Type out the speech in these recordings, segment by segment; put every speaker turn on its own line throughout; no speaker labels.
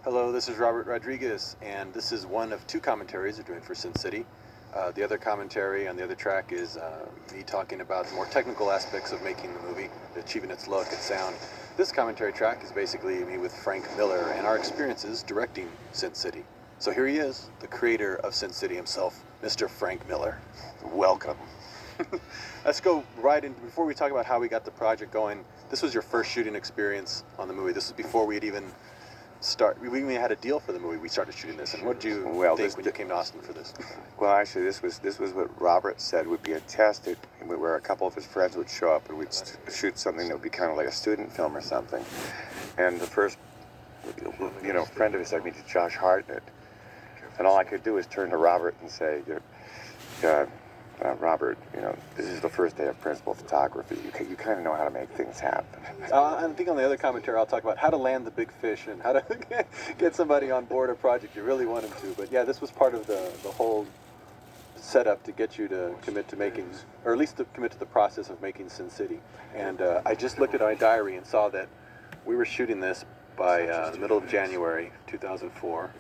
Hello, this is Robert Rodriguez, and this is one of two commentaries we're doing for Sin City. The other commentary on the other track is me talking about the more technical aspects of making the movie, achieving its look, its sound. This commentary track is basically me with Frank Miller and our experiences directing Sin City. So here he is, the creator of Sin City himself, Mr. Frank Miller. Welcome. Let's go right in. Before we talk about how we got the project going, this was your first shooting experience on the movie. This was before we'd even we even had a deal for the movie. We started shooting this. And what did you think when you came to Austin for this?
Well, actually, this was what Robert said would be a test where a couple of his friends would show up and we'd shoot something that would be kind of like a student film or something. And the first, friend of his, I meet Josh Hartnett, and all I could do is turn to Robert and say, Robert, this is the first day of principal photography. You kind of know how to make things happen.
I think on the other commentary I'll talk about how to land the big fish and how to get somebody on board a project you really want them to. But yeah, this was part of the whole setup to get you to commit to making, or at least to commit to the process of making Sin City. And I just looked at my diary and saw that we were shooting this by the middle of January 2004.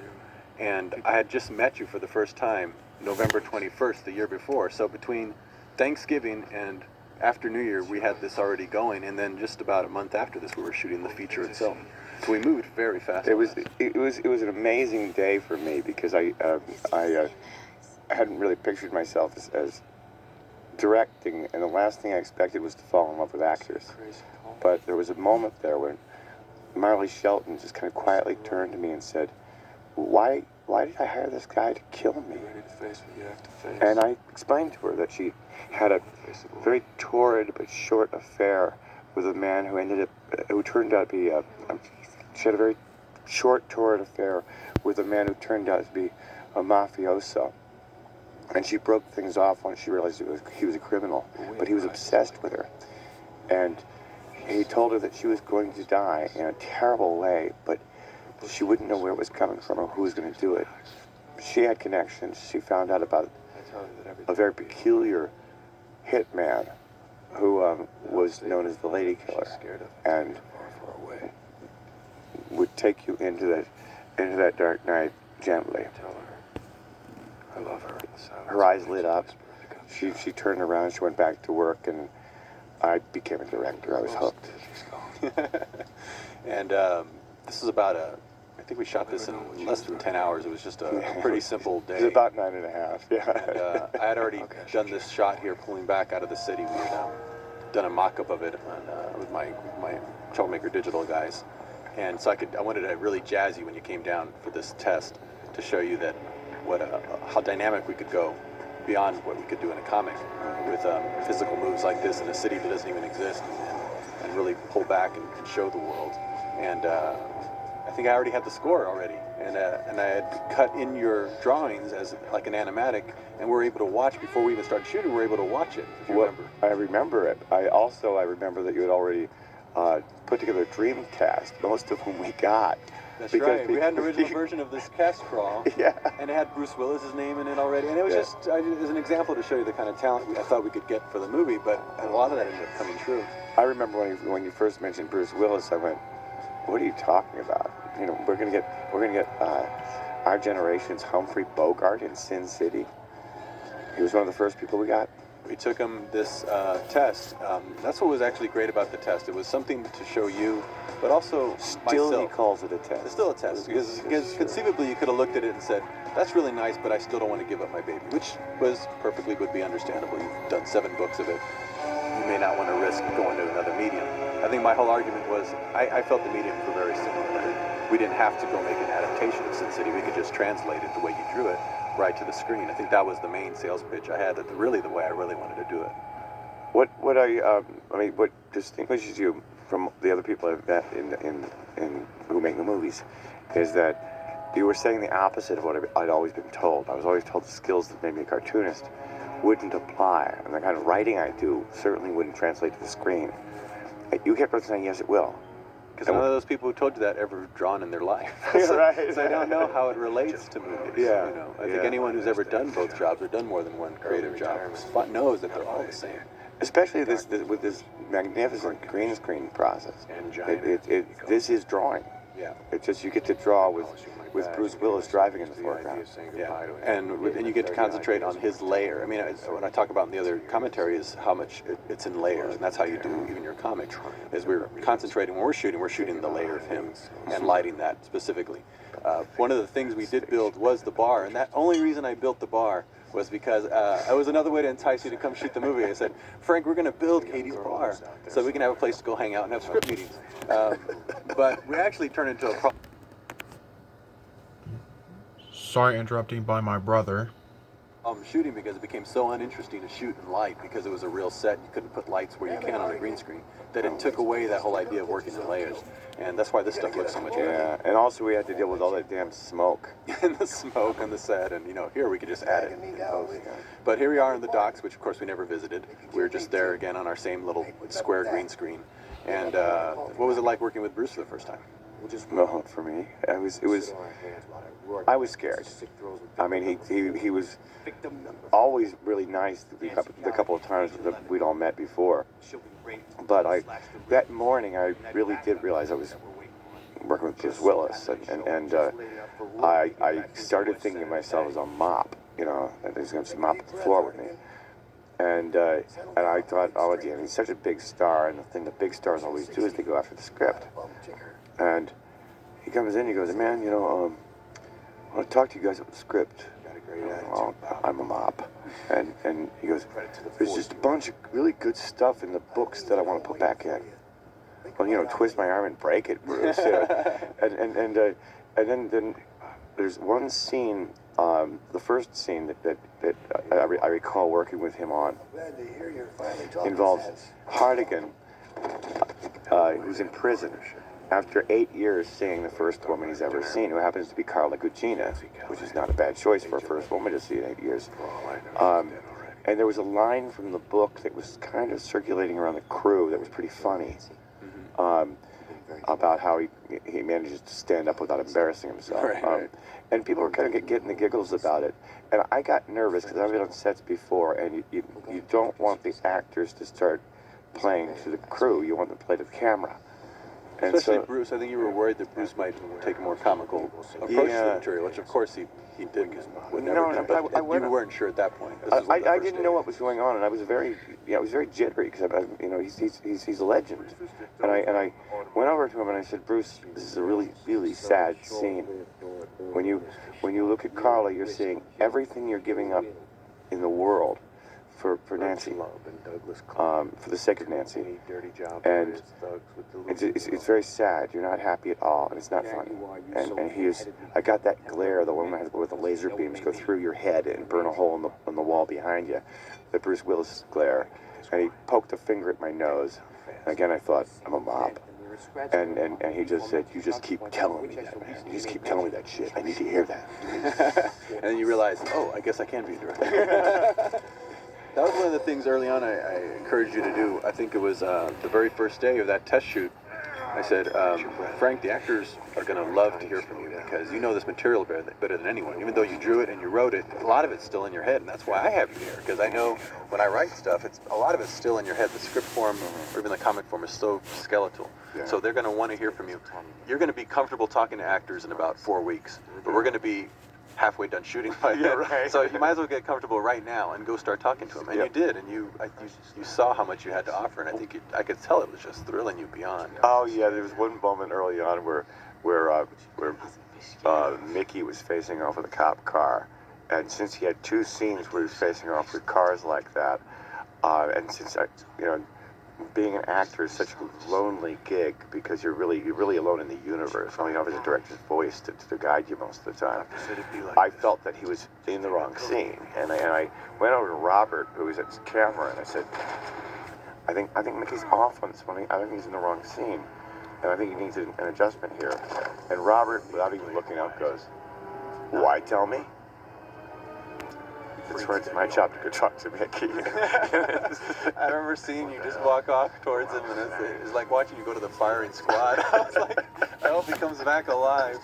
And I had just met you for the first time November 21st, the year before. So between Thanksgiving and after New Year, we had this already going, and then just about a month after this, we were shooting the feature itself. So we moved very fast.
It was an amazing day for me because I hadn't really pictured myself as directing, and the last thing I expected was to fall in love with actors. But there was a moment there when Marley Shelton just kind of quietly turned to me and said, Why did I hire this guy to kill me? And I explained to her that she had a very torrid but short affair with a man who turned out to be she had a very short, torrid affair with a man who turned out to be a mafioso. And she broke things off once she realized he was a criminal, but he was obsessed with her. And he told her that she was going to die in a terrible way, but she wouldn't know where it was coming from or who was going to do it. She had connections. She found out about a very peculiar hitman who was known as the Lady Killer, and would take you into that dark night gently.
I love her.
Her eyes lit up. She turned around. She went back to work, and I became a director. I was hooked.
And this is about I think we shot this in less than 10 hours. It was just a pretty simple day.
It was about 9.5, yeah.
And, I had already done this shot here pulling back out of the city. We had done a mock-up of it with my Troublemaker Digital guys. And so I wanted to really jazz you when you came down for this test to show you that how dynamic we could go beyond what we could do in a comic with physical moves like this in a city that doesn't even exist, and really pull back and show the world. And I think I already had the score already, and I had cut in your drawings as like an animatic, and we were able to watch before we even started shooting. We were able to watch it. If you remember.
I remember it. I remember that you had already put together a dream cast, most of whom we got.
That's right. We had an original version of this cast crawl,
yeah,
and it had Bruce Willis's name in it already, and it was just as an example to show you the kind of talent I thought we could get for the movie. But a lot of that ended up coming true.
I remember when you first mentioned Bruce Willis, I went, "What are you talking about? We're gonna get our generation's Humphrey Bogart in Sin City." He was one of the first people we got.
We took him this test. That's what was actually great about the test. It was something to show you, but also
still
myself.
He calls it a test.
It's still a test because conceivably you could have looked at it and said, "That's really nice, but I still don't want to give up my baby," which would be understandable. You've done 7 books of it. You may not want to risk going to another medium. I think my whole argument was I felt the mediums were very similar. We didn't have to go make an adaptation of Sin City. We could just translate it the way you drew it right to the screen. I think that was the main sales pitch I had. That really the way I really wanted to do it.
What distinguishes you from the other people I've met in who make the movies is that you were saying the opposite of what I'd always been told. I was always told the skills that made me a cartoonist wouldn't apply, and the kind of writing I do certainly wouldn't translate to the screen. You kept on saying, "Yes, it will."
Because none of those people who told you that ever drawn in their life.
Right.
So I don't know how it relates to movies.
Yeah.
I think anyone who's ever done both jobs or done more than one creative job knows that they're all the same.
Especially with this magnificent green screen process. This is drawing.
Yeah.
It's just you get to draw with Bruce Willis driving in the foreground.
Yeah, and you get to concentrate on his layer. I mean, what I talk about in the other commentary is how much it's in layers, and that's how you do even your comic. Is we're concentrating when we're shooting the layer of him and lighting that specifically. One of the things we did build was the bar, and that only reason I built the bar was because it was another way to entice you to come shoot the movie. I said, Frank, we're going to build Katie's bar so we can have a place to go hang out and have script meetings. But we actually turned into a problem.
Sorry, interrupting by my brother.
Shooting because it became so uninteresting to shoot in light because it was a real set. You couldn't put lights where you can on a green screen. That it took away that whole idea of working in layers, and that's why this stuff looks so much better.
Yeah, and also we had to deal with all that damn smoke.
And the smoke on the set, and here we could just add it in post. But here we are in the docks, which of course we never visited. We were just there again on our same little square green screen. And what was it like working with Bruce for the first time?
Well, for me, I was scared. I mean, he was always really nice the couple of times that we'd all met before. But that morning, I really did realize I was working with Bruce Willis, and I started thinking of myself as a mop, that he's going to mop the floor with me. And I thought, oh, damn, he's such a big star, and the thing that big stars always do is they go after the script. And he comes in, he goes, man, I want to talk to you guys about the script. Well, I'm a mop. And he goes, there's just a bunch of really good stuff in the books that I want to put back in. Well, twist my arm and break it, Bruce. And then there's one scene, the first scene that I recall working with him on involves Hartigan, who's in prison after 8 years seeing the first woman he's ever seen, who happens to be Carla Gugino, which is not a bad choice for a first woman to see in 8 years. And there was a line from the book that was kind of circulating around the crew that was pretty funny, about how he manages to stand up without embarrassing himself.
Right.
And people were kind of getting the giggles about it. And I got nervous because I've been on sets before, and you don't want the actors to start playing to the crew. You want them to play to the camera. And
especially Bruce. I think you were worried that Bruce might take a more comical approach to the material, which of course he did would never do. But you weren't sure at that point.
I didn't know what was going on, and I was very jittery because he's a legend. And I went over to him and I said, Bruce, this is a really, really sad scene. When you look at Carla, you're seeing everything you're giving up in the world for Nancy, for the sake of Nancy, and it's very sad. You're not happy at all, and it's not funny. And I got that glare, the one where the laser beams go through your head and burn a hole in the wall behind you, the Bruce Willis glare. And he poked a finger at my nose. And again, I thought, I'm a mop. And he just said, you just keep telling me that, man. You just keep telling me that shit. I need to hear that.
And then you realize, oh, I guess I can be a director. That was one of the things early on I encouraged you to do. I think it was the very first day of that test shoot. I said, Frank, the actors are going to love to hear from you because you know this material better than anyone. Even though you drew it and you wrote it, a lot of it's still in your head, and that's why I have you here. Because I know when I write stuff, a lot of it's still in your head. The script form or even the comic form is so skeletal. Yeah. So they're going to want to hear from you. You're going to be comfortable talking to actors in about 4 weeks, but we're going to be halfway done shooting by then. Right. So you might as well get comfortable right now and go start talking to him. And you did, and you saw how much you had to offer, and I think I could tell it was just thrilling you beyond.
Oh yeah, there was one moment early on where Mickey was facing off with a cop car, and since he had 2 scenes where he was facing off with cars like that, and since being an actor is such a lonely gig because you're really alone in the universe. All you have is a director's voice to guide you most of the time. I felt that he was in the wrong scene, and I went over to Robert, who was at the camera, and I said, I think Mickey's off on this one. I think he's in the wrong scene, and I think he needs an adjustment here. And Robert, without even looking up, goes, "Why tell me? It's my job to go talk to Mickey."
I remember seeing you just walk off towards him, and it was like watching you go to the firing squad. I was like, I hope he comes back alive.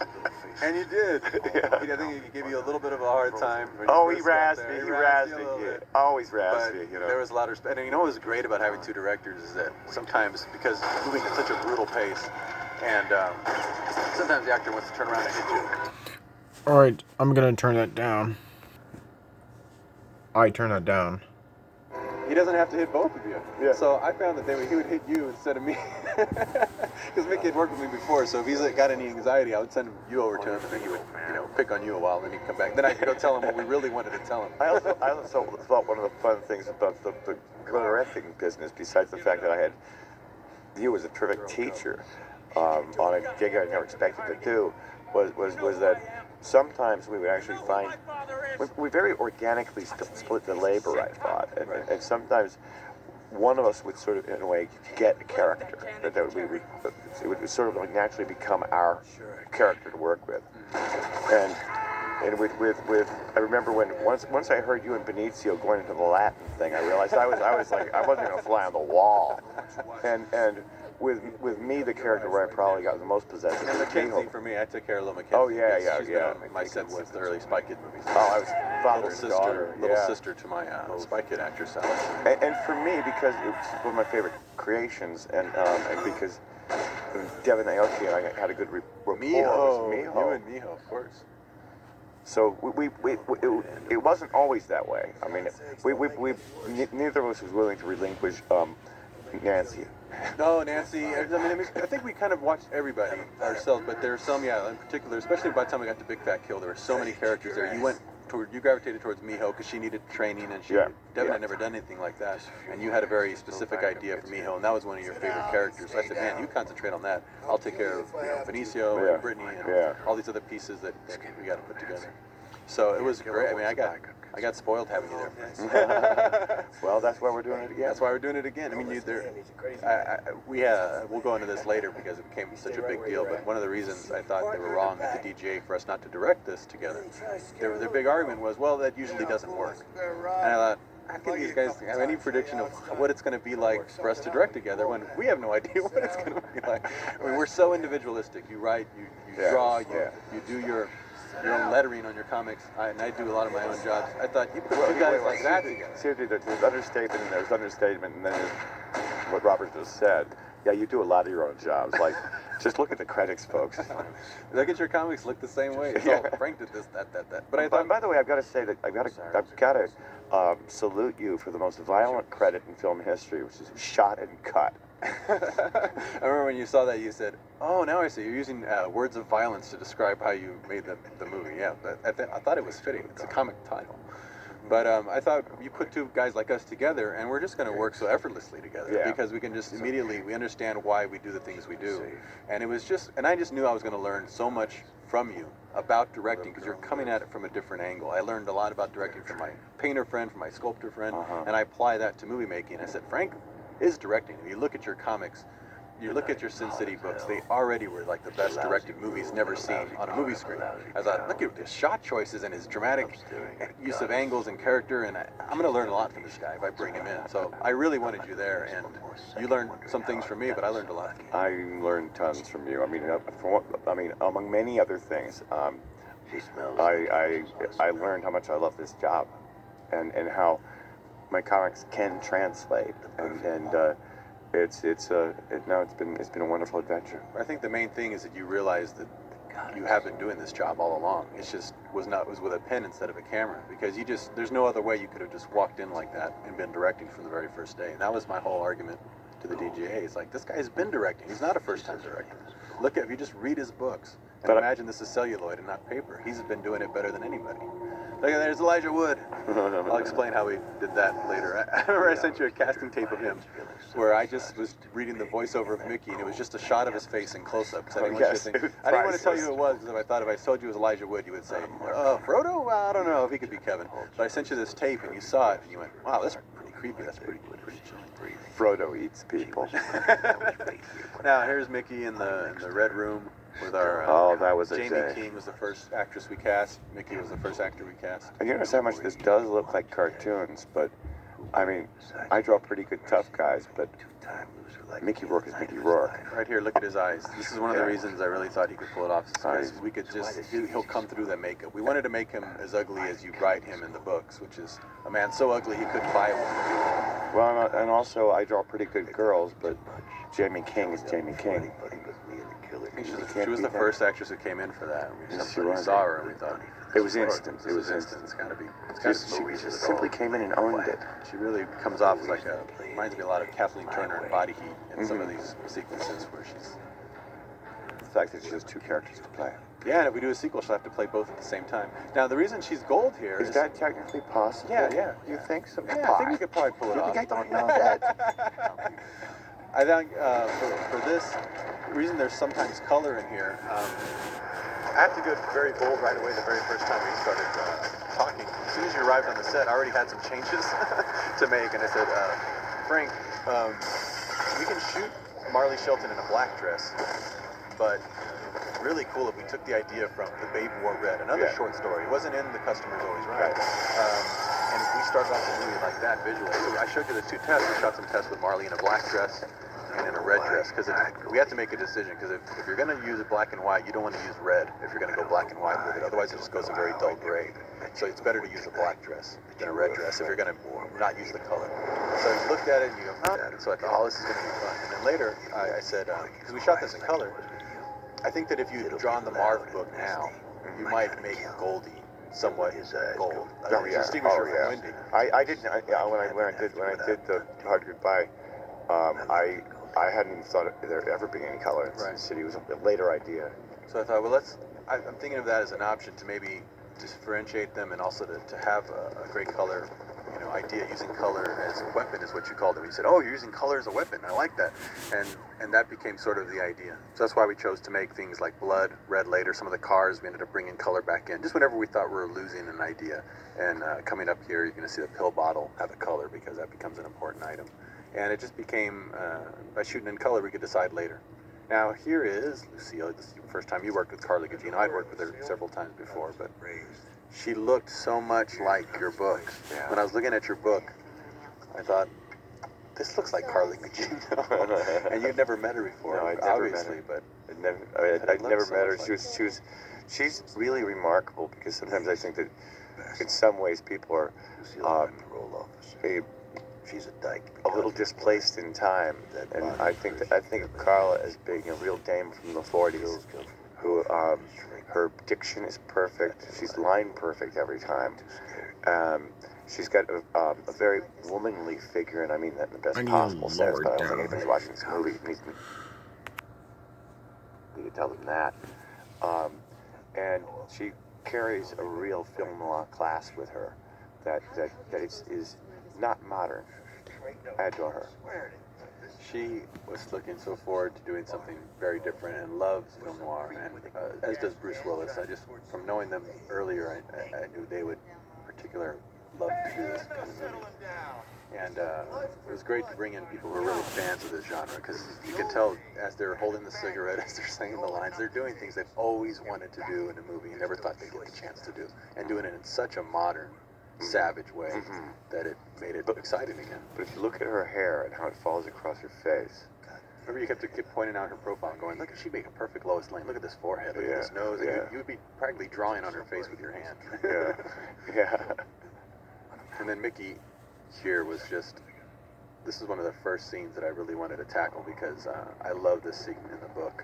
And you did. Yeah. I think he gave you a little bit of a hard time.
Oh, he razzed me. He razzed me. Always razzed me.
There was a lot of respect. And what was great about having 2 directors is that sometimes, because moving at such a brutal pace, and sometimes the actor wants to turn around and hit you.
Alright, I'm gonna turn that down. I turn that down.
He doesn't have to hit both of you.
Yeah.
So I found that he would hit you instead of me. Because Mickey had worked with me before, so if he's got any anxiety, I would send you over to him, and then he would, pick on you a while, and then he'd come back. Then I could go tell him what we really wanted to tell him.
I also thought one of the fun things about the glitter business, besides the fact that I had you as a terrific teacher on a gig I never expected to do, was that sometimes we would actually find we very organically split the labor, I thought, and sometimes one of us would sort of, in a way, get a character that it would sort of like naturally become our character to work with, and with I remember when once I heard you and Benicio going into the Latin thing, I realized I was like I wasn't going to fly on the wall, and with me, the character where I probably got the most possessive.
And Mackenzie, for me, I took care of little Mackenzie.
Oh yeah.
She's been on my set since the early Spy Kid movies.
Oh, I was father's daughter.
Little sister to my Spy Kid actress, Alice.
And for me, because it was one of my favorite creations, and because Devin Aoki and I had a good rapport.
Miho.
Miho.
You and Miho, of course.
So it wasn't always that way. I mean, neither of us was willing to relinquish Nancy.
No, Nancy. I think we kind of watched everybody ourselves, but there are some, in particular, especially by the time we got to Big Fat Kill, there were so many characters there. You gravitated towards Miho because she needed training, and Devin had never done anything like that, and you had a very specific idea for Miho, and that was one of your favorite characters. So I said, man, you concentrate on that. I'll take care of Benicio and Brittany and all these other pieces that we got to put together. So it was great. I mean, I got spoiled having you there.
Well, that's why we're doing it again.
That's why we're doing it again. I mean, we'll go into this later because it became such a big deal. But one of the reasons I thought they were wrong at the DGA for us not to direct this together, their big argument was, well, that usually doesn't work. And I thought, how can these guys have any prediction of what it's going to be like for us to direct together when we have no idea what it's going to be like? I mean, we're so individualistic. You write, you draw, you do your own lettering on your comics, and I do a lot of my own jobs. I thought you put two guys like that together.
Seriously, there's understatement, and then there's what Robert just said. Yeah, you do a lot of your own jobs. Like, just look at the credits, folks.
Look at your comics, look the same way. It's all Frank did this, that. But I thought,
by the way, I've got to say that I've got to salute you for the most violent credit in film history, which is shot and cut.
I remember when you saw that, you said, "Oh, now I see. You're using words of violence to describe how you made the movie." Yeah, but I thought it was fitting. It's a comic title. But I thought you put two guys like us together, and we're just going to work so effortlessly together because we can just we understand why we do the things we do. And it was and I just knew I was going to learn so much from you about directing because you're coming at it from a different angle. I learned a lot about directing from my painter friend, from my sculptor friend, and I apply that to movie making. I said, Frank is directing. If you look at your comics, you look at your Sin City books, they already were like the best directed movies never seen on a movie screen. I thought, look at his shot choices and his dramatic use of angles and character, and I'm going to learn a lot from this guy if I bring him in. So I really wanted you there, and you learned some things from me, but I learned a lot.
I learned tons from you. I mean, among many other things, I learned how much I love this job, and how my comics can translate, and it's been a wonderful adventure.
I think the main thing is that you realize that you have been doing this job all along. It was with a pen instead of a camera, because there's no other way you could have just walked in like that and been directing from the very first day. And that was my whole argument to the DGA. It's like, this guy's been directing. He's not a first-time director. If you just read his books and imagine this is celluloid and not paper. He's been doing it better than anybody. Look, there's Elijah Wood. I'll explain how we did that later. I remember I sent you a casting tape of him where I just was reading the voiceover of Mickey, and it was just a shot of his face in close-up. I didn't want to tell you who it was, because if I told you it was Elijah Wood, you would say, Frodo? Well, I don't know if he could be Kevin. But I sent you this tape, and you saw it, and you went, wow, that's pretty creepy. That's pretty chilling.
Frodo eats people.
Now, here's Mickey in the Red Room with our
that was
Jamie King was the first actress we cast. Mickey was the first actor we cast.
And you notice how much this does look like cartoons, but I mean, I draw pretty good tough guys, but Mickey Rourke is Mickey Rourke.
Right here, look at his eyes. This is one of the reasons I really thought he could pull it off, because we could he'll come through that makeup. We wanted to make him as ugly as you write him in the books, which is a man so ugly he couldn't buy one.
Well, and also I draw pretty good girls, but Jamie King is Jamie King.
think
You
she
can't
was
beat
the
that.
first actress who came in for that. We
Yes,
just
she was.
saw her and we thought
It was
Lord,
instant.
It was instant. It's gotta be. It's gotta be.
She just simply came in and owned it.
She really comes off as like reminds me a lot of Kathleen Turner in Body Heat in some of
Mhm.
these sequences where she's.
The fact that she has two characters to play.
Yeah, and if we do a sequel, she'll have to play both at the same time. Now, the reason she's gold here
Is that technically possible?
Yeah.
You think so?
Yeah, I think we could probably pull it
You
off.
think I don't know that?
I think for this reason, there's sometimes color in here. I have to go very bold right away the very first time we started talking. As soon as you arrived on the set, I already had some changes to make, and I said, Frank, we can shoot Marley Shelton in a black dress, but really cool if we took the idea from The Babe Wore Red, another short story. It wasn't in The Customer's Always Right. And if we started off the movie like that visually, so I showed you the two tests. We shot some tests with Marley in a black dress and in a red dress, because we had to make a decision, because if you're going to use it black and white, you don't want to use red if you're going to go black and white with it. Otherwise, it just goes a very dull gray. So it's better to use a black dress than a red dress if you're going to not use the color. So I looked at it and you go, oh. So I thought, oh, this is going to be fun. And then later, I said, because we shot this in color, I think that if you had drawn the Marv book now, you might make Goldie somewhat gold. Distinguish her from Wendy.
I didn't. When I did the Hard Goodbye, I hadn't even thought there'd ever be any color in Sin City. It was a later idea.
So I thought, well, I'm thinking of that as an option to maybe differentiate them, and also to have a great color, idea. Using color as a weapon is what you called it. You said, oh, you're using color as a weapon. I like that. And that became sort of the idea. So that's why we chose to make things like blood, red later. Some of the cars, we ended up bringing color back in. Just whenever we thought we were losing an idea. And coming up here, you're going to see the pill bottle have a color, because that becomes an important item. And it just became, by shooting in color, we could decide later. Now, here is Lucille. This is the first time you worked with Carla Gugino. I'd worked with her several times before, but she looked so much like your book. When I was looking at your book, I thought, this looks like Carla Gugino. And you'd never met her before,
No, I'd never
obviously,
met
but
I'd never met her. She's really remarkable, because sometimes I think that in some ways people are
She's a dyke.
a little displaced in time, and I think Carla, as being a real dame from the 40s, who her diction is perfect. She's line perfect every time. She's got a very womanly figure, and I mean that in the best possible sense. But I don't think anybody's watching this movie needs to tell them that. And she carries a real film noir class with her that is not modern. I adore her.
she was looking so forward to doing something very different and loves film noir, and as does Bruce Willis. I just, from knowing them earlier, I knew they would particularly love to do this kind of movie. And it was great to bring in people who are really fans of this genre, because you can tell as they're holding the cigarette, as they're saying the lines, they're doing things they've always wanted to do in a movie and never thought they'd get the chance to do, and doing it in such a modern, savage way that it made it exciting again.
But if you look at her hair and how it falls across her face,
Remember, you kept pointing out her profile and going, look, she'd make a perfect Lois Lane. Look at this forehead, look at this nose. And you would be practically drawing on her face with your hand.
yeah.
And then Mickey here was just, this is one of the first scenes that I really wanted to tackle, because I love this scene in the book.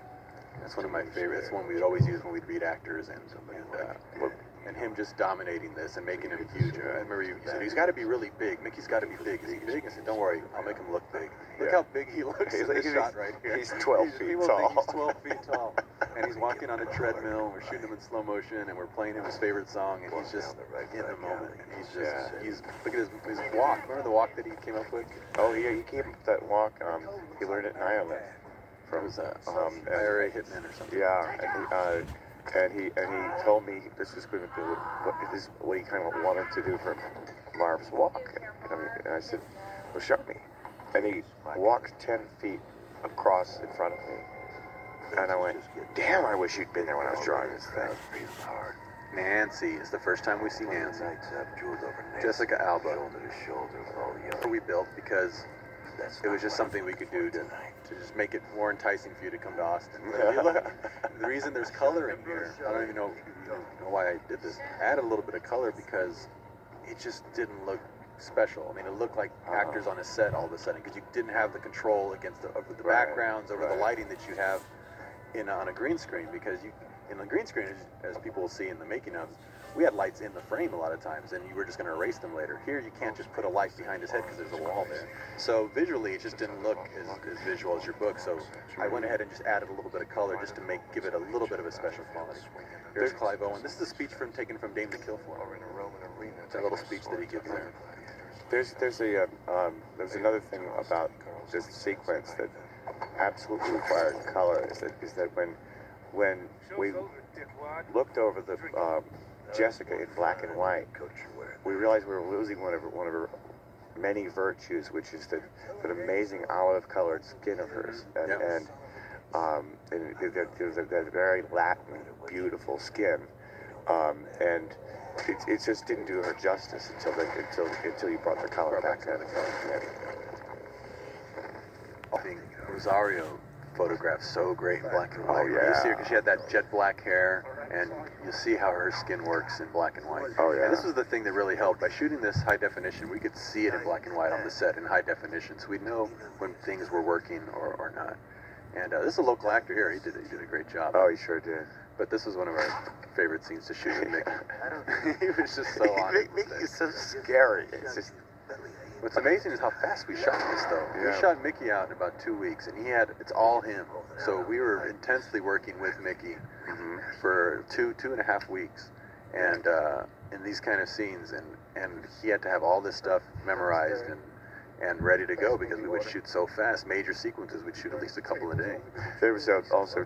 It's one of my favorites. It's one we would always use when we'd read actors, and him just dominating this and making him huge. I remember you said, he's got to be really big. Mickey's got to be big. Is he big? I said, don't worry, I'll make him look big. Look how big he looks in this shot right here.
He's 12 feet tall.
He's 12 feet tall. And he's walking on a treadmill, and we're shooting him in slow motion, and we're playing him his favorite song, and he's just in the moment. And he's look at his walk. Remember the walk that he came up with?
Oh, yeah, he came up with that walk. He learned it in Ireland.
From his IRA hitman or something.
Yeah, and he told me this was going to be what he kind of wanted to do for Marv's walk. And I said, well, show me. And he walked 10 feet across in front of me. And I went, damn, I wish you'd been there when I was drawing this thing.
Nancy is the first time we see Nancy. Jessica Alba. We built because it was just something we could do to just make it more enticing for you to come to Austin. The reason there's color in here, I don't even know why I did this. I added a little bit of color because it just didn't look special. I mean, it looked like actors on a set all of a sudden, because you didn't have the control against over the backgrounds, over the lighting that you have on a green screen, because in the green screen, as people will see in the making of, we had lights in the frame a lot of times, and you were just going to erase them later. Here, you can't just put a light behind his head because there's a wall there. So visually, it just didn't look as visual as your book. So I went ahead and just added a little bit of color just to give it a little bit of a special quality. Here's Clive Owen. This is a speech taken from Dame to Kill For. It's a little speech that he gives there.
There's another thing about this sequence that absolutely required color is that when we looked over the Jessica in black and white, we realized we were losing one of her many virtues, which is that amazing olive-colored skin of hers, and that very Latin, beautiful skin, and it just didn't do her justice until you brought the color back in.
I think Rosario photographed so great in black and white.
Oh, yeah.
You see her because she had that jet black hair, and you see how her skin works in black and white.
Oh, yeah.
And this was the thing that really helped. By shooting this high definition, we could see it in black and white on the set in high definition, so we'd know when things were working or not. And this is a local actor here. He did a great job.
Oh, he sure did.
But this was one of our favorite scenes to shoot with Mickey. He was just so on it.
Mickey's so scary. It's just...
What's amazing is how fast we shot this, though.
Yeah.
We shot Mickey out in about 2 weeks, and it's all him. So we were intensely working with Mickey for two and a half weeks, and in these kind of scenes, and he had to have all this stuff memorized and ready to go because we would shoot so fast. Major sequences, we'd shoot at least a couple a day.
There was also,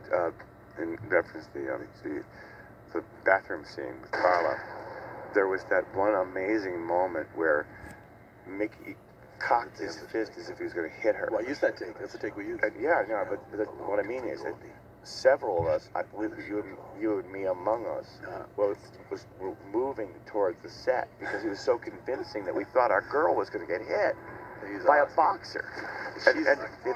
in reference to the bathroom scene with Carla, there was that one amazing moment where Mickey cocked his fist as if he was going to hit her.
Well, I used that take. That's the take we used.
But what I mean is that several of us, I believe you and me among us, were moving towards the set because he was so convincing that we thought our girl was going to get hit by a boxer. And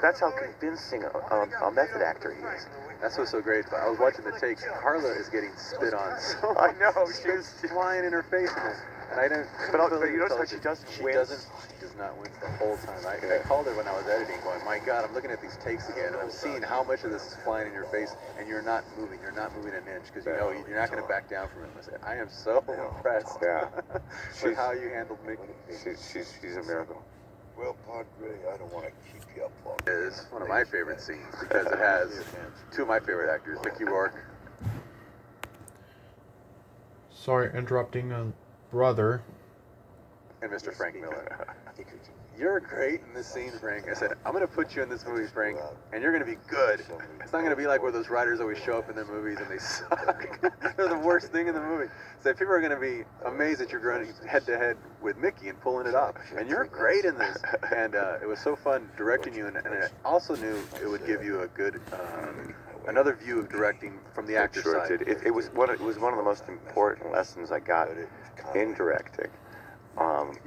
that's how convincing a method actor he is.
That's what's so great. I was watching the takes. Carla is getting spit on. So
I know.
She was flying in her face. And I didn't.
But you notice how she doesn't win?
She does not win the whole time. I called her when I was editing, going, "My God, I'm looking at these takes again, and I'm seeing how much of this is flying in your face, and you're not moving. You're not moving an inch because you know you're not going to back down from it." I said, "I am so impressed with how you handled Mickey."
She's a miracle.
Well, Padre, I don't want to keep you up long.
It's one of my favorite scenes because it has two of my favorite actors, Mickey Rourke.
Sorry, interrupting brother.
And Mr. Frank Miller. You're great in this scene, Frank. I said, I'm going to put you in this movie, Frank, and you're going to be good. It's not going to be like where those writers always show up in their movies and they suck. They're the worst thing in the movie. So people are going to be amazed that you're going head-to-head with Mickey and pulling it off. And you're great in this. And it was so fun directing you, and I also knew it would give you a good... another view of directing from the actor's side.
It was one of the most important lessons I got in directing. On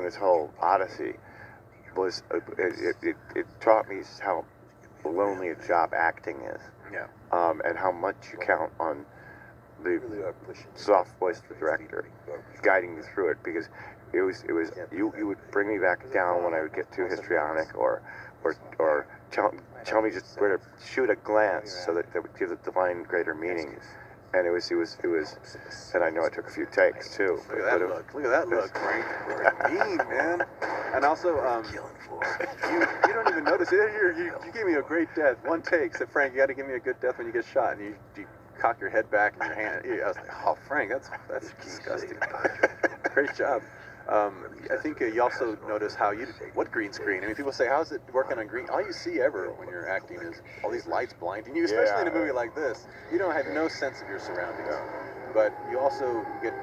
this whole odyssey, was it taught me how lonely a job acting is.
Yeah.
And how much you count on the soft voice of the director guiding you through it, because it was you would bring me back down when I would get too histrionic or tell me just where to shoot a glance so that would give the line greater meaning. And it was, and I know it took a few takes too.
Look at that look, Frank. Mean, man. And also, you don't even notice it. You gave me a great death. One take. Said, Frank, you got to give me a good death when you get shot. And you cock your head back and your hand. I was like, oh, Frank, that's disgusting. Great job. I think you also notice what green screen. I mean, people say, how's it working on green? All you see ever when you're acting is all these lights blinding you, especially in a movie like this. You don't have no sense of your surroundings. But you also get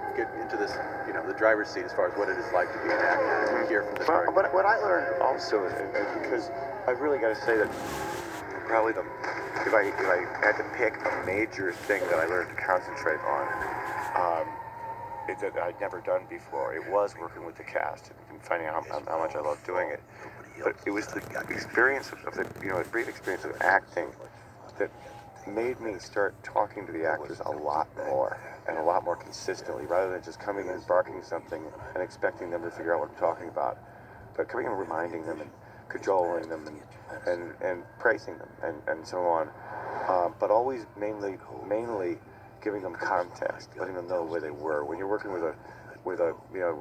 into this, the driver's seat as far as what it is like to be an actor. You hear from the director.
But what I learned also is, because I've really got to say that probably if I had to pick a major thing that I learned to concentrate on, that I'd never done before. It was working with the cast and finding out how much I loved doing it. But it was the experience of the brief experience of acting that made me start talking to the actors a lot more and a lot more consistently, rather than just coming in and barking something and expecting them to figure out what I'm talking about. But coming and reminding them and cajoling them and praising them and so on. but always mainly giving them context, letting them know where they were. When you're working with a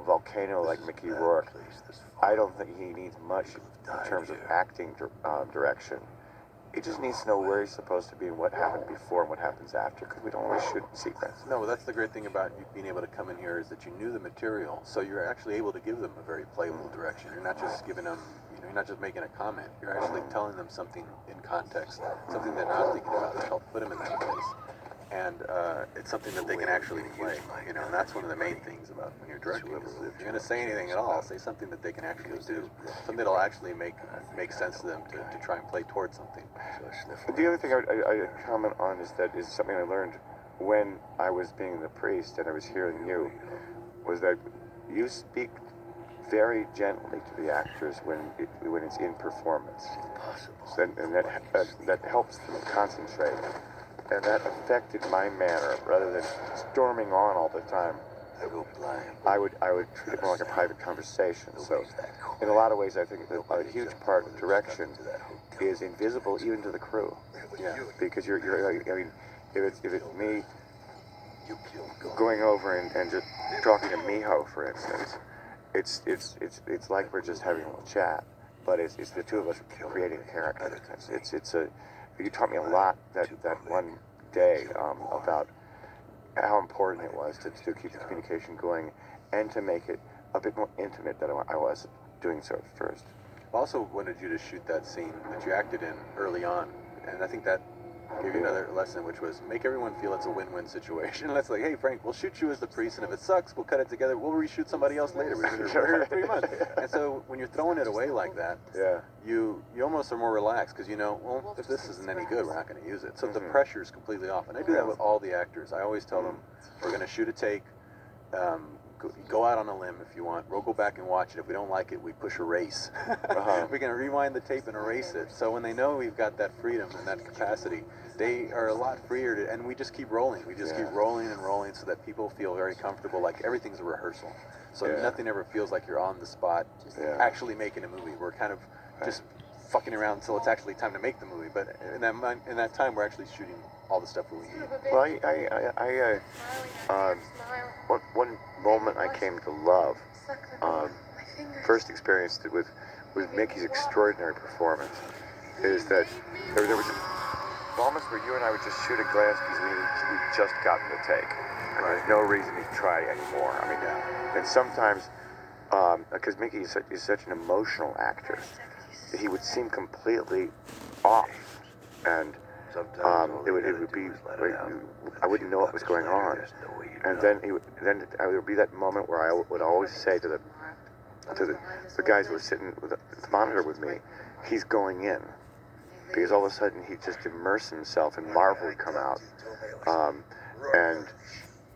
volcano like Mickey Rourke, I don't think he needs much in terms of acting direction. He just needs to know where he's supposed to be and what happened before and what happens after, because we don't always shoot in sequence.
No, that's the great thing about you being able to come in here is that you knew the material, so you're actually able to give them a very playful direction. You're not just giving them, you're not just making a comment. You're actually telling them something in context, something they're not thinking about that help put them in that place. And it's something that they can actually play, and that's one of the main things about when you're directing. Is if you're going to say anything at all, say something that they can actually do, something that'll actually make sense to them to try and play towards something.
The other thing I comment on is something I learned when I was being the priest and I was hearing you, was that you speak very gently to the actors when it's in performance, and that helps them concentrate. And that affected my manner. Rather than storming on all the time, I would treat it more like a private conversation. So, in a lot of ways, I think that a huge part of direction is invisible even to the crew.
Yeah.
Because I mean, if it's me going over and just talking to Miho, for instance, it's like we're just having a little chat, but it's the two of us creating a character. You taught me a lot that one day about how important it was to keep the communication going and to make it a bit more intimate than I was doing so at first.
Also wanted you to shoot that scene that you acted in early on, and I think that gave you another lesson, which was make everyone feel it's a win-win situation. That's like, hey Frank, we'll shoot you as the priest, and if it sucks, we'll cut it together. We'll reshoot somebody else later. We're here in 3 months. And so when you're throwing it away like that, you almost are more relaxed because well, if this isn't any good, we're not going to use it. So the pressure is completely off, and I do that with all the actors. I always tell them, we're going to shoot a take. Go out on a limb if you want. We'll go back and watch it. If we don't like it, we push erase. We can rewind the tape and erase it. So when they know we've got that freedom and that capacity, they are a lot freer and we just keep rolling. We just keep rolling and rolling so that people feel very comfortable, like everything's a rehearsal. So nothing ever feels like you're on the spot actually making a movie. We're kind of just fucking around until it's actually time to make the movie. But in that time, we're actually shooting all the stuff that we need.
Well, one moment I came to love, first experienced it with Mickey's extraordinary performance, is that there was moments where you and I would just shoot a glance because we'd just gotten the take. And there's no reason to try anymore. I mean, and sometimes, because Mickey is such an emotional actor, he would seem completely off, and it would be like, I wouldn't know what was going on, and then there would be that moment where I would always say to the guys who were sitting with the monitor with me, he's going in, because all of a sudden he'd just immerse himself and Marvel would come out, and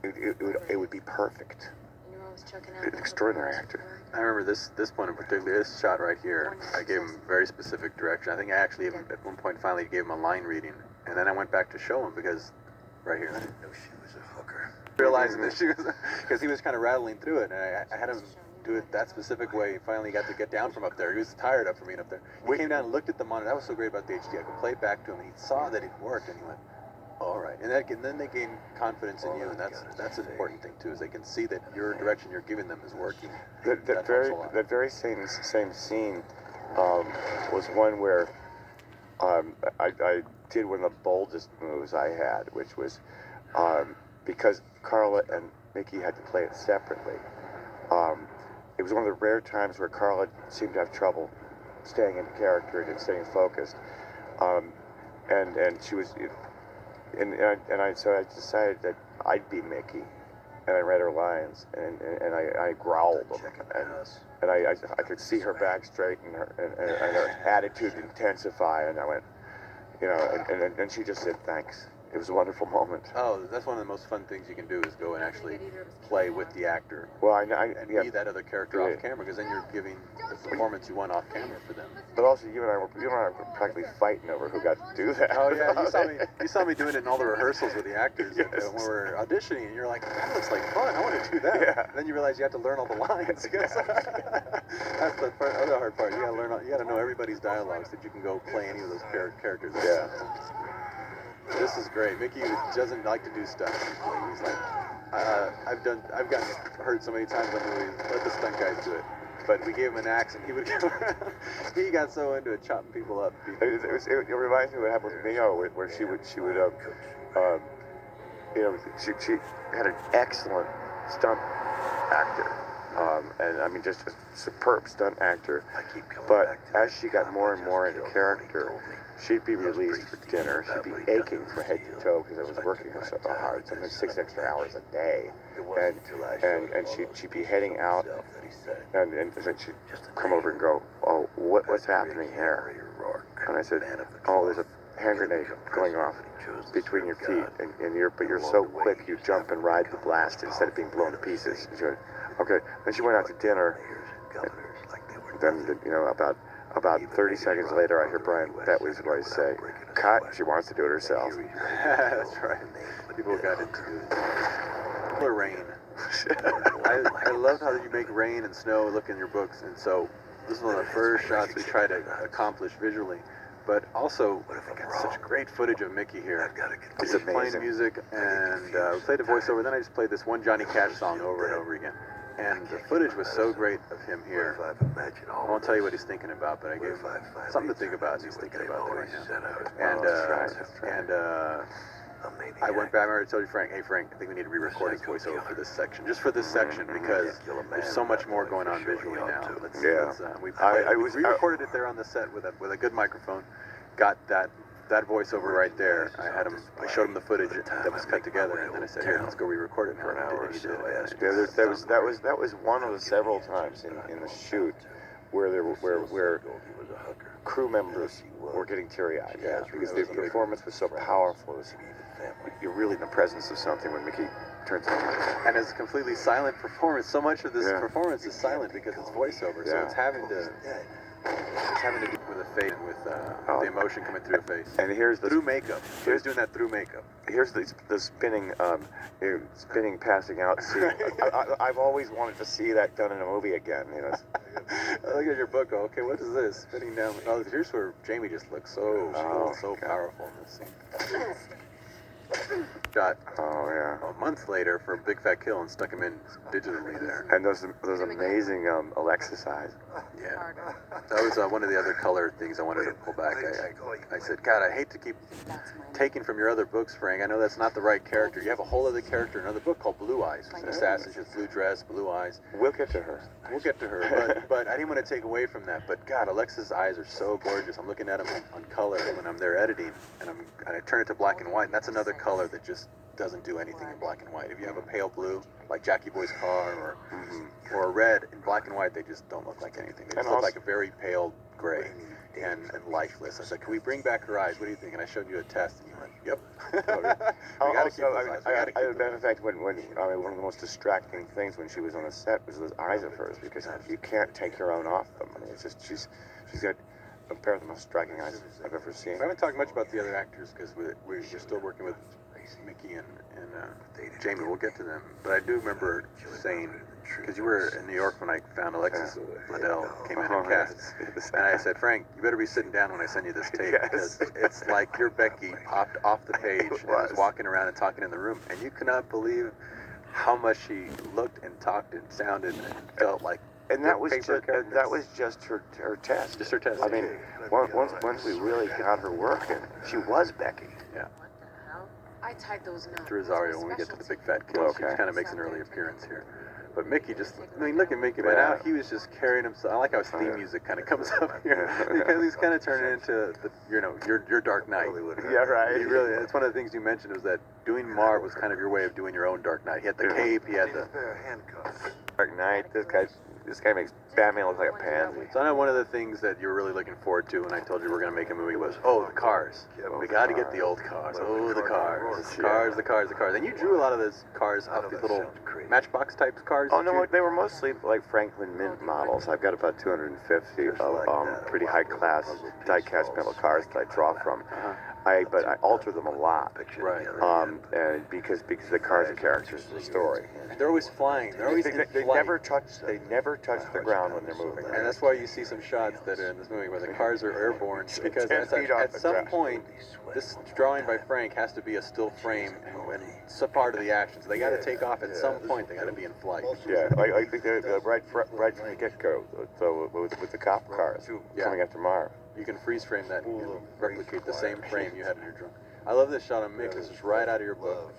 it would be perfect. An extraordinary actor.
I remember this point in particular, this shot right here, I gave him very specific direction. I think I actually even at one point finally gave him a line reading, and then I went back to show him because, right here. I didn't know she was a hooker. Realizing that she was, because he was kind of rattling through it, and I had him do it that specific way. He finally got to get down from up there. He was tired up from being up there. He came down and looked at the monitor. That was so great about the HD. I could play it back to him, and he saw that it worked, and he went, all right. And then they gain confidence in you, and that's an important thing too, is they can see that your direction you're giving them is working.
That very same scene was one where I did one of the boldest moves I had, which was because Carla and Mickey had to play it separately. It was one of the rare times where Carla seemed to have trouble staying in character and staying focused, and she was. So I decided that I'd be Mickey, and I read her lines, and I growled them, and I could see her back straight and her attitude intensify, and I went, and she just said thanks. It was a wonderful moment.
Oh, that's one of the most fun things you can do is go and actually play with the actor.
Well,
be that other character off camera, because then you're giving the performance you want off camera for them.
But also, you and I were practically fighting over who got to do that.
Oh yeah, you saw me doing it in all the rehearsals with the actors when we were auditioning, and you're like, that looks like fun. I want to do that. Yeah. And then you realize you have to learn all the lines. That's the other hard part. You got to know everybody's dialogue so that you can go play any of those characters.
Yeah.
This is great. Mickey doesn't like to do stunts. He's like, I've gotten hurt so many times on movies. Let the stunt guys do it. But we gave him an axe, and he would go around. He got so into it, chopping people up.
It reminds me of what happened with Mio, where she would she had an excellent stunt actor, and I mean just a superb stunt actor. But as she got more and more into character, she'd be released for dinner. She'd be aching from head to toe because I was working so hard, sometimes 6 extra hours a day, and she'd be heading out, and then she'd come over and go, "Oh, what's happening here?" And I said, "Oh, there's a hand grenade going off between your feet, and you're so quick, you jump and ride the blast instead of being blown to pieces." She went, "Okay." Then she went out to dinner. Then about 30 seconds later, I hear Brian Betley's voice say, "Cut." She wants to do it herself.
That's right. People got into it. Or rain. I love how you make rain and snow look in your books, and so this is one of the first shots we try to accomplish visually. But also, we got such great footage of Mickey here.
It's
He's playing
amazing.
music, and we played a voiceover. Then I just played this one Johnny Cash song over and over again. And the footage was so great of him here. I won't tell you what he's thinking about, but I gave him something to think about. And he's thinking about it right now. And I went back. I already told you, Frank. Hey, Frank, I think we need to re-record his voiceover for this section, just for this section, because there's so much more going on visually now. We re-recorded it there on the set with a good microphone. Got that voiceover right there. I showed him the footage that was cut together, and then I said, "Here, let's go re-record it for an hour or so."
That was one of the several times in the shoot where crew members were getting teary-eyed because the performance was so powerful. You're really in the presence of something when Mickey turns on.
And it's a completely silent performance. So much of this performance is silent because it's voiceover. So it's having to do with the face, with the emotion coming through the face.
And here's the
through makeup. He's doing that through makeup.
Here's the spinning passing out scene. I've always wanted to see that done in a movie again.
I look at your book. Okay, what is this? Spinning down. Oh, here's where Jamie just looks so powerful in this scene. Shot a month later for Big Fat Kill and stuck him in digitally there.
And those amazing Alexis eyes.
Yeah, that was one of the other color things I wanted to pull back. I said, God, I hate to keep taking from your other books, Frank. I know that's not the right character. You have a whole other character in another book called Blue Eyes. She's an assassin. She has blue dress, blue eyes.
We'll get to her.
But I didn't want to take away from that. But God, Alexis' eyes are so gorgeous. I'm looking at them on color when I'm there editing, and I turn it to black and white, and that's another color that just doesn't do anything in black and white. If you have a pale blue, like Jackie Boy's car, or a red in black and white, they just don't look like anything. They just look like a very pale gray and lifeless. I said, can we bring back her eyes? What do you think? And I showed you a test, and you went, yep.
In fact, when one of the most distracting things when she was on the set was those eyes of hers, because you can't take your own off them. I mean, it's just she's got a pair of the most striking eyes I've ever seen.
We haven't talked much about the other actors because we're still working with Mickey and Jamie. We'll get to them. But I do remember saying, because you were in New York when I found Alexis Bledel came in and cast, and I said, Frank, you better be sitting down when I send you this tape, because it's like your Becky popped off the page and was walking around and talking in the room, and you cannot believe how much she looked and talked and sounded and felt like.
And that was just her test.
Just her test.
I mean, once we really got her working, she was Becky.
Yeah.
I tied those notes.
Rosario, when we get to the Big Fat Kill, she kind of makes an early appearance here. But Mickey look at Mickey, but now he was just carrying himself. I like how his theme music kind of comes up here, because he's kind of turning into your Dark Knight.
Yeah, right.
He really, it's one of the things you mentioned was that doing Marv was kind of your way of doing your own Dark Knight. He had the cape, he had the
Dark Knight. This guy makes Batman look like a pansy.
So I know one of the things that you're really looking forward to when I told you we're going to make a movie was, the cars. We got to get the old cars. Oh, the cars. The cars. And you drew a lot of those cars off these little Matchbox type cars.
Oh, no, they were mostly like Franklin Mint models. I've got about 250 of pretty high-class die-cast metal cars that I draw from. but I alter them a lot.
Right.
And because the cars are characters in the story.
They're always flying. They're always in
They
flight.
never touch the ground when they're moving.
And that's why you see some shots that are in this movie where the cars are airborne, because
10 feet off
at
the
some
ground.
point, this drawing by Frank has to be a still frame and some part of the action. So they got to take off at some point. They got to be in flight.
Yeah, I think they're right from the get-go. So with the cop cars coming after Marv.
You can freeze frame that and replicate the same frame you had in your drawing. I love this shot on Mick. This is right out of your book.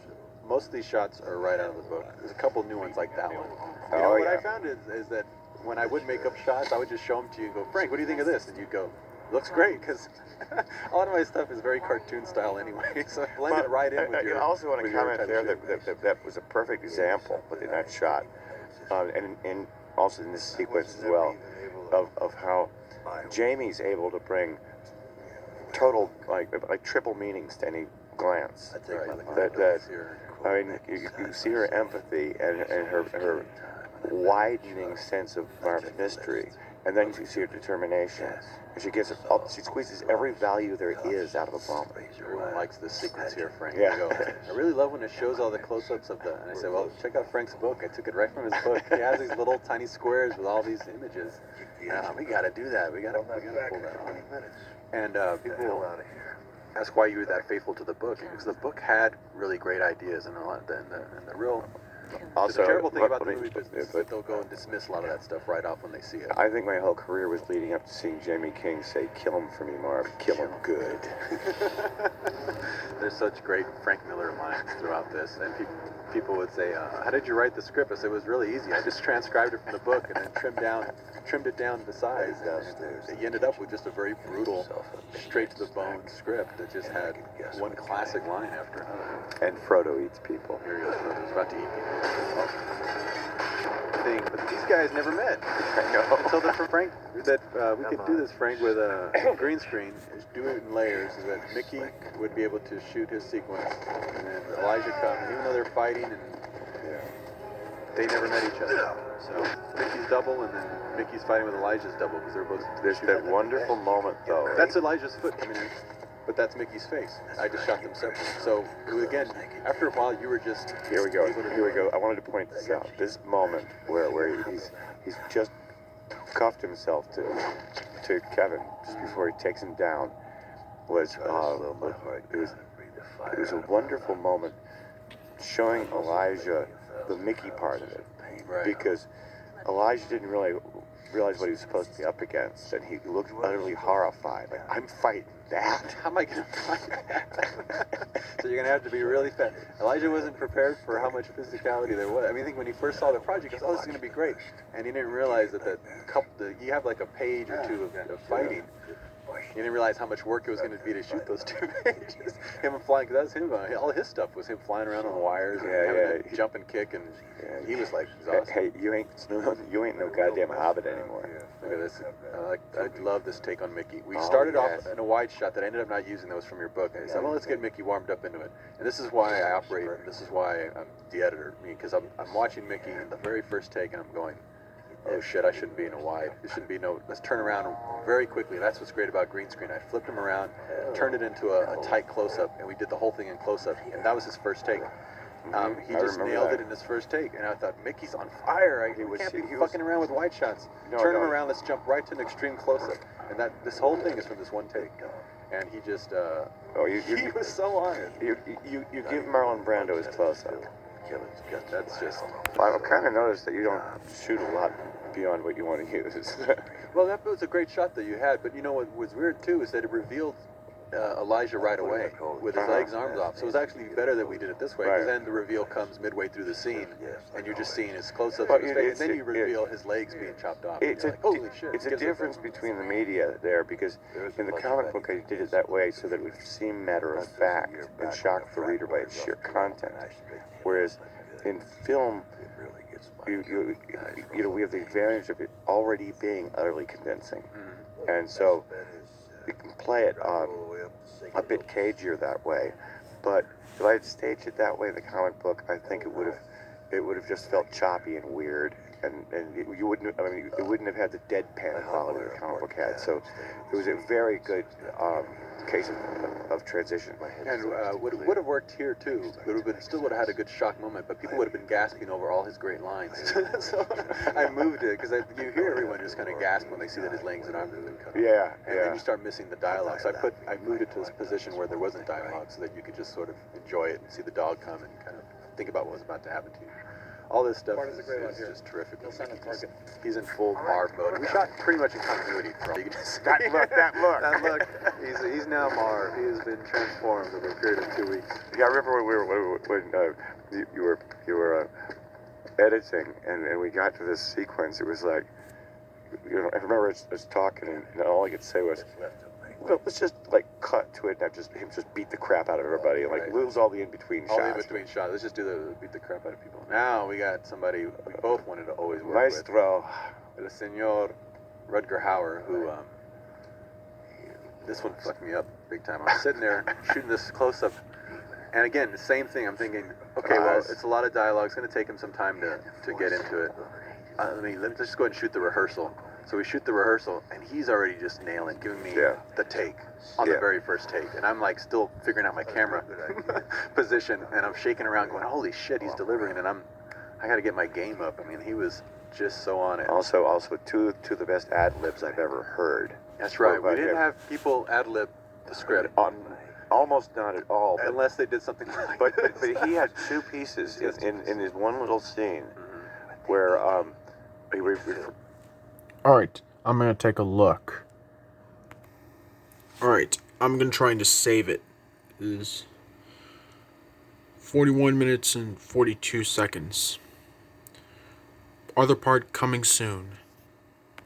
Most of these shots are right out of the book. There's a couple new ones like that one. You know, what I found is that when I would make up shots, I would just show them to you and go, Frank, what do you think of this? And you'd go, looks great, because a lot of my stuff is very cartoon style anyway, so I blend it right in with your.
I also want to
with your
comment
type
there
of shape.
that was a perfect example within that shot, and also in this sequence as well, of how Jamie's able to bring total like triple meanings to any glance. I mean, you see her empathy and her widening sense of Marv's mystery, and then you see her determination. And she squeezes every value there is out of a moment.
Everyone likes this sequence here, Frank.
Yeah.
You go, I really love when it shows all the close-ups of the. And I said, well, check out Frank's book. I took it right from his book. He has these little tiny squares with all these images. We got to do that. We got to pull that off. And people ask why you were that faithful to the book, because the book had really great ideas and a lot. And the real.
Also,
the terrible thing about the movie business is that they'll go and dismiss a lot of that stuff right off when they see it.
I think my whole career was leading up to seeing Jamie King say, "Kill him for me, Marv. Kill him good."
There's such great Frank Miller lines throughout this, and people would say, "How did you write the script?" I said, "It was really easy. I just transcribed it from the book and then trimmed it down to size." And you ended up with just a very brutal, straight to the bone script that just had one classic line after another.
And Frodo eats people.
Here he goes, Frodo's about to eat people. Thing, but these guys never met.
I know.
Until the Frank that we could do this, Frank, with a green screen, do it in layers, so that Mickey would be able to shoot his sequence, and then Elijah comes, even though they're fighting, and they never met each other. So Mickey's double, and then Mickey's fighting with Elijah's double, because they're both.
There's that wonderful moment, though.
That's Elijah's foot coming in, but that's Mickey's face. I just shot them separately. So again, after a while, you were just.
Here we go. I wanted to point this out. This moment where he's just cuffed himself to Kevin just before he takes him down was it was a wonderful moment showing Elijah the Mickey part of it,
Right.
because Elijah didn't really realize what he was supposed to be up against, and he looked utterly horrified. Like, I'm fighting that?
How am I going to fight that? So you're going to have to be really fast. Elijah wasn't prepared for how much physicality there was. I mean, I think when he first saw the project, he goes, oh, this is going to be great. And he didn't realize that you have like a page or two of fighting. He didn't realize how much work it was going to be to shoot those 2 pages. Him flying, because that was him. All his stuff was him flying around on wires and having that jump and kick, and he was like exhausted.
Hey, you ain't no goddamn hobbit anymore.
Look at this. I love this take on Mickey. We started off in a wide shot that I ended up not using. That was from your book. I said, well, let's get Mickey warmed up into it. And this is why I operate. This is why I'm the editor. Because I'm watching Mickey in the very first take, and I'm going, oh shit, I shouldn't be in a wide. There shouldn't be no. Let's turn around very quickly. That's what's great about green screen. I flipped him around, turned it into a tight close-up, and we did the whole thing in close-up. And that was his first take. He just nailed it in his first take, and I thought, Mickey's on fire. We can't be fucking around with wide shots. Turn him around. Let's jump right to an extreme close-up. And this whole thing is from this one take. And he just, he was so on it.
You give Marlon Brando his close-up.
That's just.
I've kind of noticed that you don't shoot a lot beyond what you want to use.
Well, that was a great shot that you had, but you know what was weird too is that it revealed Elijah right away with his legs, arms off. So it was actually better that we did it this way, because then the reveal comes midway through the scene, and you're just seeing his close-ups of his face, and then you reveal his legs being chopped off.
It's
like, holy shit!
It's a difference between the media there, because in the comic book I did it that way so that it would seem matter of fact and shock the reader by its sheer content, whereas in film, we have the advantage of it already being utterly convincing, and so we can play it a bit cagier that way. But if I had staged it that way in the comic book, I think it would have just felt choppy and weird, and it wouldn't have had the deadpan quality the comic book had. So it was a very good case of transition.
And would have worked here too. Still would have had a good shock moment, but people would have been gasping over all his great lines. So I moved it because you hear everyone just kind of gasp when they see that his legs and arms have been cut off.
Yeah,
And then you start missing the dialogue. So I moved it to this position where there wasn't dialogue, so that you could just sort of enjoy it and see the dog come and kind of think about what was about to happen to you. All this stuff is just terrific. He's in full Marv mode. We shot pretty much in continuity.
That look.
That look. He's now Marv. He has been transformed over a period of 2 weeks.
Yeah, I remember when you were editing and we got to this sequence. It was like, I remember us talking and all I could say was, well, let's just like cut to it and have him just beat the crap out of everybody and like lose all the in between shots.
All the in between shots. Let's just beat the crap out of people. Now we got somebody we both wanted to always work
Maestro.
with. El Señor Rutger Hauer, who this one fucked me up big time. I'm sitting there shooting this close up, and again the same thing. I'm thinking, okay, well, it's a lot of dialogue. It's going to take him some time to get into it. Let's just go ahead and shoot the rehearsal. So we shoot the rehearsal, and he's already just nailing, giving me the take on the very first take. And I'm like still figuring out my camera position, and I'm shaking around going, holy shit, he's delivering, and I got to get my game up. I mean, he was just so on it.
Also two of the best ad-libs I've ever heard.
That's right. We didn't have people ad-lib the script.
Almost not at all.
Unless they did something like
but
this.
he had two pieces in his one little scene where
Alright, I'm gonna take a look. Alright, I'm gonna try and just save it. It is 41 minutes and 42 seconds. Other part coming soon.